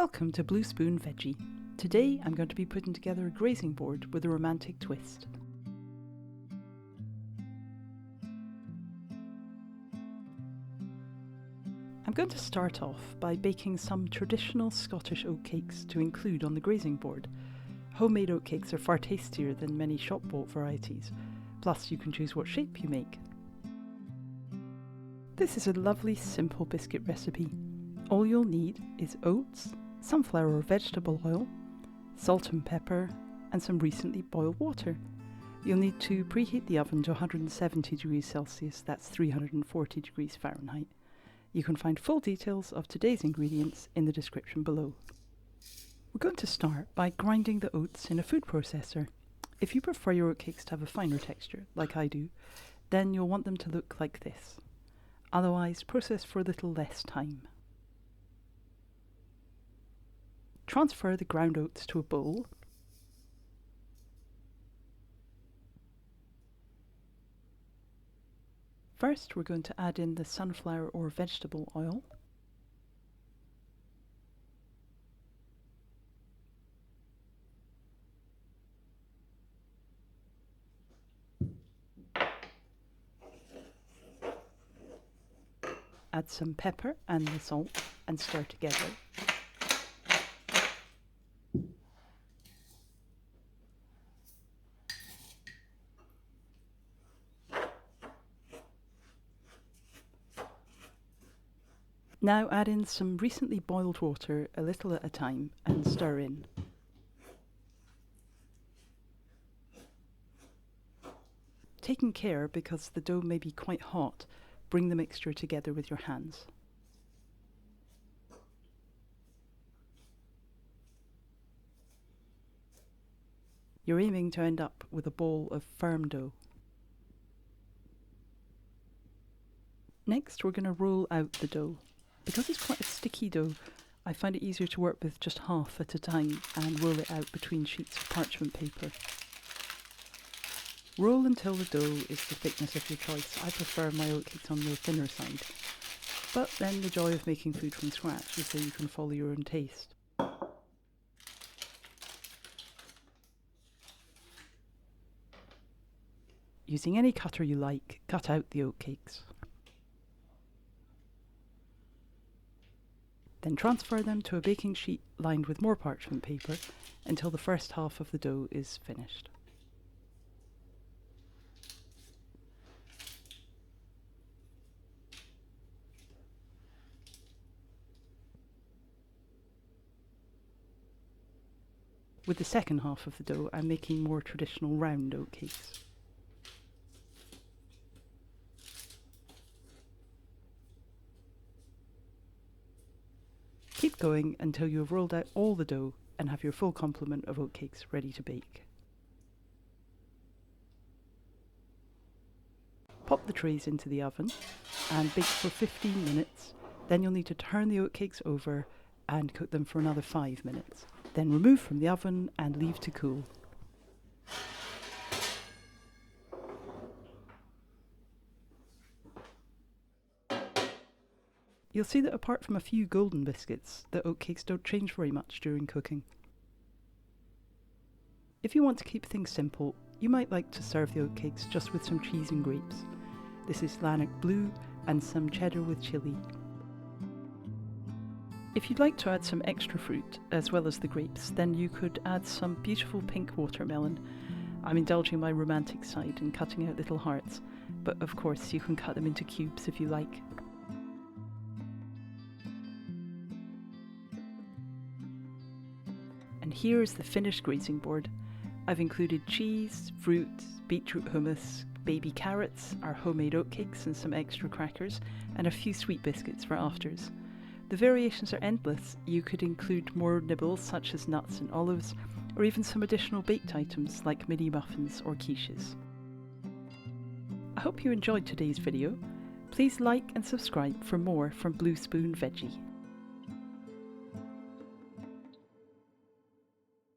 Welcome to Blue Spoon Veggie. Today I'm going to be putting together a grazing board with a romantic twist. I'm going to start off by baking some traditional Scottish oatcakes to include on the grazing board. Homemade oatcakes are far tastier than many shop-bought varieties, plus you can choose what shape you make. This is a lovely simple biscuit recipe. All you'll need is oats, sunflower or vegetable oil, salt and pepper, and some recently boiled water. You'll need to preheat the oven to 170 degrees Celsius, that's 340 degrees Fahrenheit. You can find full details of today's ingredients in the description below. We're going to start by grinding the oats in a food processor. If you prefer your oatcakes to have a finer texture, like I do, then you'll want them to look like this. Otherwise, process for a little less time. Transfer the ground oats to a bowl. First, we're going to add in the sunflower or vegetable oil. Add some pepper and the salt and stir together. Now add in some recently boiled water a little at a time and stir in. Taking care because the dough may be quite hot, bring the mixture together with your hands. You're aiming to end up with a ball of firm dough. Next, we're going to roll out the dough. Because it's quite a sticky dough, I find it easier to work with just half at a time and roll it out between sheets of parchment paper. Roll until the dough is the thickness of your choice. I prefer my oatcakes on the thinner side. But then the joy of making food from scratch is that you can follow your own taste. Using any cutter you like, cut out the oatcakes. Then transfer them to a baking sheet lined with more parchment paper until the first half of the dough is finished. With the second half of the dough, I'm making more traditional round oatcakes. Keep going until you have rolled out all the dough and have your full complement of oatcakes ready to bake. Pop the trays into the oven and bake for 15 minutes. Then you'll need to turn the oatcakes over and cook them for another 5 minutes. Then remove from the oven and leave to cool. You'll see that apart from a few golden biscuits, the oatcakes don't change very much during cooking. If you want to keep things simple, you might like to serve the oatcakes just with some cheese and grapes. This is Lanark Blue and some cheddar with chilli. If you'd like to add some extra fruit as well as the grapes, then you could add some beautiful pink watermelon. I'm indulging my romantic side and cutting out little hearts, but of course you can cut them into cubes if you like. And here is the finished grazing board. I've included cheese, fruit, beetroot hummus, baby carrots, our homemade oatcakes and some extra crackers, and a few sweet biscuits for afters. The variations are endless. You could include more nibbles such as nuts and olives, or even some additional baked items like mini muffins or quiches. I hope you enjoyed today's video. Please like and subscribe for more from Blue Spoon Veggie.